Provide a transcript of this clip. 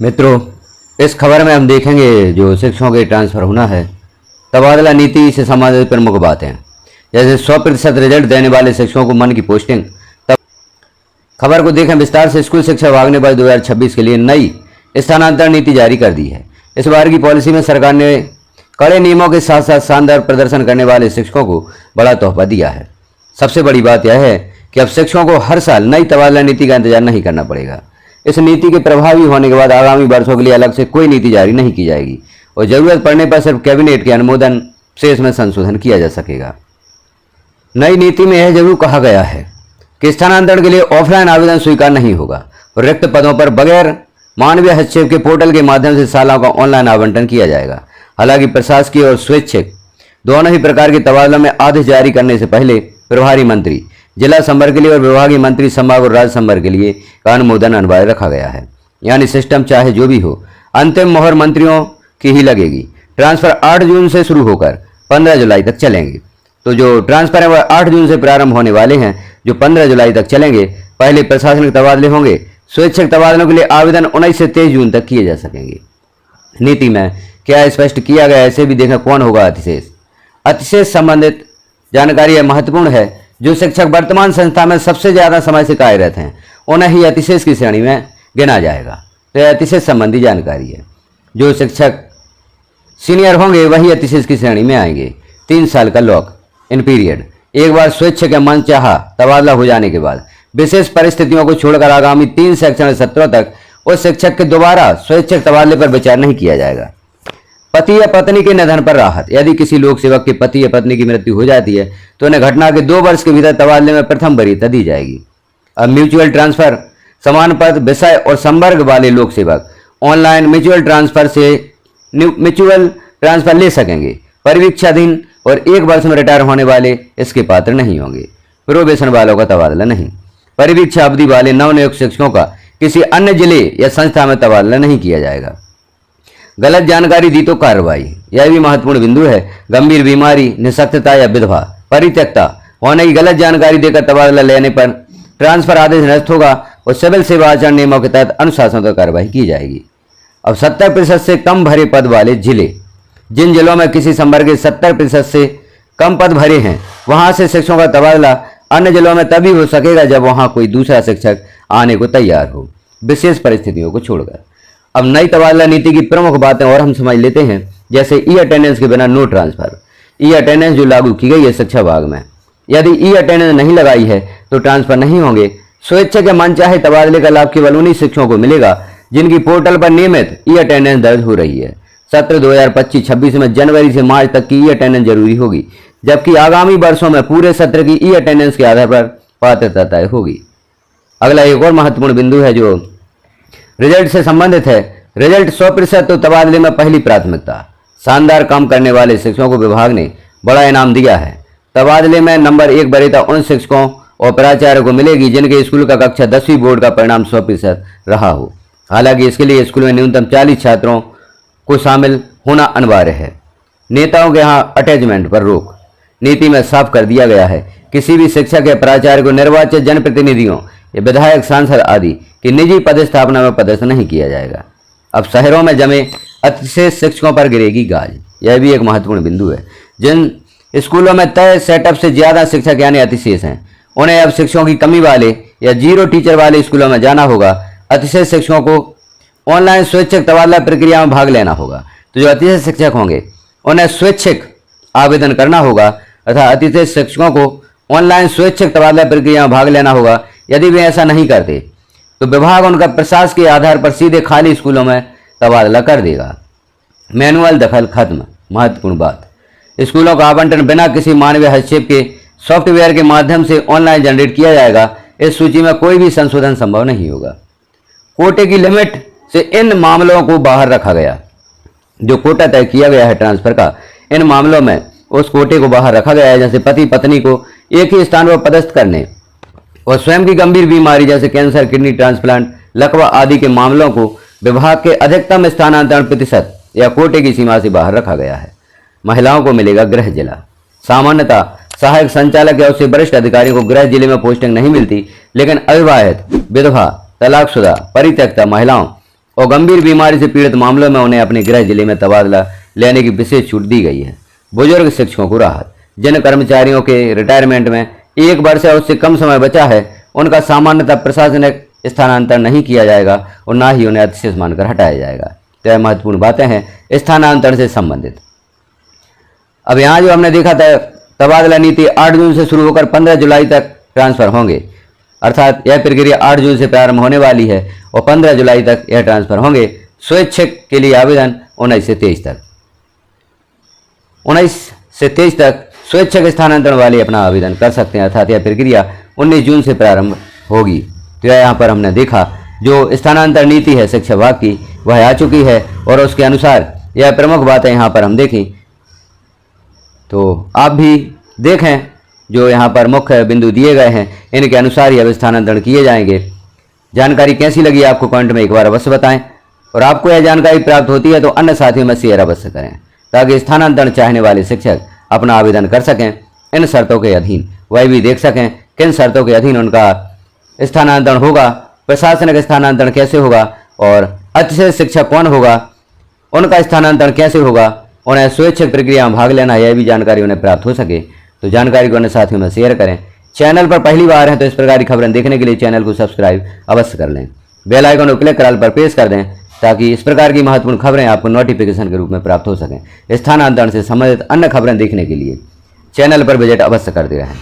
मित्रों, इस खबर में हम देखेंगे जो शिक्षकों के ट्रांसफर होना है, तबादला नीति से संबंधित प्रमुख बातें, जैसे 100% रिजल्ट देने वाले शिक्षकों को मन की पोस्टिंग। तब खबर को देखें विस्तार से। स्कूल शिक्षा विभाग ने वर्ष 2026 के लिए नई स्थानांतरण नीति जारी कर दी है। इस बार की पॉलिसी में सरकार ने कड़े नियमों के साथ साथ शानदार प्रदर्शन करने वाले शिक्षकों को बड़ा तोहफा दिया है। सबसे बड़ी बात यह है कि अब शिक्षकों को हर साल नई तबादला नीति का इंतजार नहीं करना पड़ेगा। इस नीति के प्रभावी होने के बाद आगामी वर्षों के लिए अलग से कोई नीति जारी नहीं की जाएगी और जरूरत पड़ने पर सिर्फ कैबिनेट के अनुमोदन से इसमें संशोधन किया जा सकेगा। नई नीति में यह जरूर कहा गया है कि स्थानांतरण के लिए ऑफलाइन आवेदन स्वीकार नहीं होगा और रिक्त पदों पर बगैर मानवीय हस्तक्षेप के पोर्टल के माध्यम से सालों का ऑनलाइन आवंटन किया जाएगा। हालांकि प्रशासकीय और स्वैच्छिक दोनों ही प्रकार के तबादलों में आदेश जारी करने से पहले प्रभारी मंत्री जिला संवर्ग के लिए और विभागीय मंत्री संभाग और राज्य संवर्ग के लिए का अनुमोदन अनिवार्य रखा गया है। यानी सिस्टम चाहे जो भी हो, अंतिम मोहर मंत्रियों की ही लगेगी। ट्रांसफर 8 जून से शुरू होकर 15 जुलाई तक चलेंगे। तो जो ट्रांसफर है वह 8 जून से प्रारंभ होने वाले हैं, जो 15 जुलाई तक चलेंगे। पहले प्रशासनिक तबादले होंगे। स्वैच्छिक तबादलों के लिए आवेदन 19 से 23 जून तक किए जा सकेंगे। नीति में क्या स्पष्ट किया गया है, इसे भी देखें। कौन होगा अतिशेष? अतिशेष संबंधित जानकारी यह महत्वपूर्ण है। जो शिक्षक वर्तमान संस्था में सबसे ज्यादा समय से कार्यरत हैं, उन्हें ही अतिशेष की श्रेणी में गिना जाएगा। तो यह अतिशेष संबंधी जानकारी है। जो शिक्षक सीनियर होंगे वही अतिशेष की श्रेणी में आएंगे। 3 साल का लॉक इन पीरियड। एक बार स्वैच्छिक या मनचाहा तबादला हो जाने के बाद विशेष परिस्थितियों को छोड़कर आगामी 3 शैक्षणिक सत्रों तक उस शिक्षक के दोबारा स्वैच्छिक तबादले पर विचार नहीं किया जाएगा। पति या पत्नी के निधन पर राहत। यदि किसी लोक सेवक के पति या पत्नी की मृत्यु हो जाती है तो उन्हें घटना के 2 वर्ष के भीतर तबादले में प्रथम वरीयता दी जाएगी। अब म्यूचुअल ट्रांसफर, समान पद, विषय और संवर्ग वाले लोक सेवक ऑनलाइन म्यूचुअल ट्रांसफर ले सकेंगे। परिवीक्षाधीन और 1 वर्ष में रिटायर होने वाले इसके पात्र नहीं होंगे। प्रोबेशन वालों का तबादला नहीं। परिवीक्षा अवधि वाले नवनियुक्त शिक्षकों का किसी अन्य जिले या संस्था में तबादला नहीं किया जाएगा। गलत जानकारी दी तो कार्रवाई, यह भी महत्वपूर्ण बिंदु है। गंभीर बीमारी, निःशक्तता या विधवा, परित्यक्ता होने की गलत जानकारी देकर तबादला लेने पर ट्रांसफर आदेश निरस्त होगा और सिविल सेवा आचरण नियमों के तहत अनुशासनात्मक कार्रवाई की जाएगी। अब 70% से कम भरे पद वाले जिले, जिन जिलों में किसी संवर्ग के 70% से कम पद भरे हैं, वहां से शिक्षकों का तबादला अन्य जिलों में तभी हो सकेगा जब वहां कोई दूसरा शिक्षक आने को तैयार हो, विशेष परिस्थितियों को छोड़कर। अब नई तबादला नीति की प्रमुख बातें और हम समझ लेते हैं। जैसे ई अटेंडेंस के बिना नो ट्रांसफर। ई अटेंडेंस जो लागू की गई है शिक्षा विभाग में, यदि ई अटेंडेंस नहीं लगाई है तो ट्रांसफर नहीं होंगे। स्वैच्छिक या मनचाहे तबादले का लाभ केवल उन्हीं शिक्षकों को मिलेगा जिनकी पोर्टल पर नियमित ई अटेंडेंस दर्ज हो रही है। सत्र 2025-26 में जनवरी से मार्च तक की ई अटेंडेंस जरूरी होगी, जबकि आगामी वर्षों में पूरे सत्र की ई अटेंडेंस के आधार पर पात्रता तय होगी। अगला एक और महत्वपूर्ण बिंदु है जो रिजल्ट से संबंधित है। रिजल्ट 100% तो तबादले में पहली प्राथमिकता। शानदार काम करने वाले शिक्षकों को विभाग ने बड़ा इनाम दिया है। तबादले में नंबर 1 वरीयता उन शिक्षकों और प्राचार्यों को मिलेगी जिनके स्कूल का कक्षा 10वीं बोर्ड का परिणाम 100% रहा हो। हालांकि इसके लिए स्कूल में न्यूनतम 40 छात्रों को शामिल होना अनिवार्य है। नेताओं के यहाँ अटैचमेंट पर रोक। नीति में साफ कर दिया गया है किसी भी शिक्षक या प्राचार्य को निर्वाचित जनप्रतिनिधियों या विधायक, सांसद आदि की निजी पदस्थापना में पदस्थ नहीं किया जाएगा। अब शहरों में जमे अतिशेष शिक्षकों पर गिरेगी गाज। यह भी एक महत्वपूर्ण बिंदु है। जिन स्कूलों में तय सेटअप से ज्यादा शिक्षक यानी अतिशेष हैं, उन्हें अब शिक्षकों की कमी वाले या 0 टीचर वाले स्कूलों में जाना होगा। अतिशेष शिक्षकों को ऑनलाइन स्वैच्छिक तबादला प्रक्रिया में भाग लेना होगा। तो जो अतिशेष शिक्षक होंगे उन्हें स्वैच्छिक आवेदन करना होगा तथा अतिशेष शिक्षकों को ऑनलाइन स्वैच्छिक तबादला प्रक्रिया में भाग लेना होगा। यदि वे ऐसा नहीं करते तो विभाग उनका प्रशासन के आधार पर सीधे खाली स्कूलों में तबादला कर देगा। मैनुअल दखल खत्म। महत्वपूर्ण बात, स्कूलों का आवंटन बिना किसी मानवीय हस्तक्षेप के सॉफ्टवेयर के माध्यम से ऑनलाइन जनरेट किया जाएगा। इस सूची में कोई भी संशोधन संभव नहीं होगा। कोटे की लिमिट से इन मामलों को बाहर रखा गया। जो कोटा तय किया गया है ट्रांसफर का, इन मामलों में उस कोटे को बाहर रखा गया है। जैसे पति पत्नी को एक ही स्थान पर पदस्थ करने और स्वयं की गंभीर बीमारी जैसे कैंसर, किडनी ट्रांसप्लांट, लकवा आदि के मामलों को विभाग के अधिकतम स्थानांतरण प्रतिशत या कोटे की सीमा से बाहर रखा गया है। महिलाओं को मिलेगा गृह जिला। सामान्यतः सहायक संचालक या उससे वरिष्ठ अधिकारियों को गृह जिले में पोस्टिंग नहीं मिलती, लेकिन अविवाहित, विधवा, तलाकशुदा, परित्यक्ता महिलाओं और गंभीर बीमारी से पीड़ित मामलों में उन्हें अपने गृह जिले में तबादला लेने की विशेष छूट दी गई है। बुजुर्ग शिक्षकों को राहत। जिन कर्मचारियों के रिटायरमेंट में 1 वर्ष या उससे कम समय बचा है, उनका सामान्यतः प्रशासनिक स्थानांतरण नहीं किया जाएगा और न ही उन्हें अतिशय मानकर हटाया जाएगा। तो यह महत्वपूर्ण बातें हैं स्थानांतरण से संबंधित। अब यहाँ जो हमने देखा था, तबादला नीति 8 जून से शुरू होकर 15 जुलाई तक ट्रांसफर होंगे, अर्थात यह प्रक्रिया 8 जून से प्रारंभ होने वाली है और 15 जुलाई तक यह ट्रांसफर होंगे। स्वैच्छिक के लिए आवेदन 19 से 23 तक स्वैच्छिक स्थानांतरण वाले अपना आवेदन कर सकते हैं, अर्थात यह प्रक्रिया 19 जून से प्रारंभ होगी। तो यहाँ पर हमने देखा जो स्थानांतरण नीति है शिक्षा विभाग की, वह आ चुकी है और उसके अनुसार यह प्रमुख बातें यहाँ पर हम देखें तो आप भी देखें जो यहाँ पर मुख्य बिंदु दिए गए हैं, इनके अनुसार ही अब स्थानांतरण किए जाएंगे। जानकारी कैसी लगी आपको कमेंट में एक बार अवश्य बताएं और आपको यह जानकारी प्राप्त होती है तो अन्य साथियों में शेयर अवश्य करें ताकि स्थानांतरण चाहने वाले शिक्षक अपना आवेदन कर सकें इन शर्तों के अधीन, वह भी देख सकें किन शर्तों के अधीन उनका स्थानांतरण होगा, प्रशासनिक स्थानांतरण कैसे होगा और अच्छे शिक्षक कौन होगा, उनका स्थानांतरण कैसे होगा, उन्हें स्वैच्छिक प्रक्रिया में भाग लेना, यह भी जानकारी उन्हें प्राप्त हो सके। तो जानकारी को अन्य साथियों में शेयर करें। चैनल पर पहली बार हैं तो इस प्रकार की खबरें देखने के लिए चैनल को सब्सक्राइब अवश्य कर लें। बेल आइकन को क्लिक कर ऑल पर प्रेस कर दें ताकि इस प्रकार की महत्वपूर्ण खबरें आपको नोटिफिकेशन के रूप में प्राप्त हो सकें। स्थानांतरण से संबंधित अन्य खबरें देखने के लिए चैनल पर विजिट अवश्य करते रहें।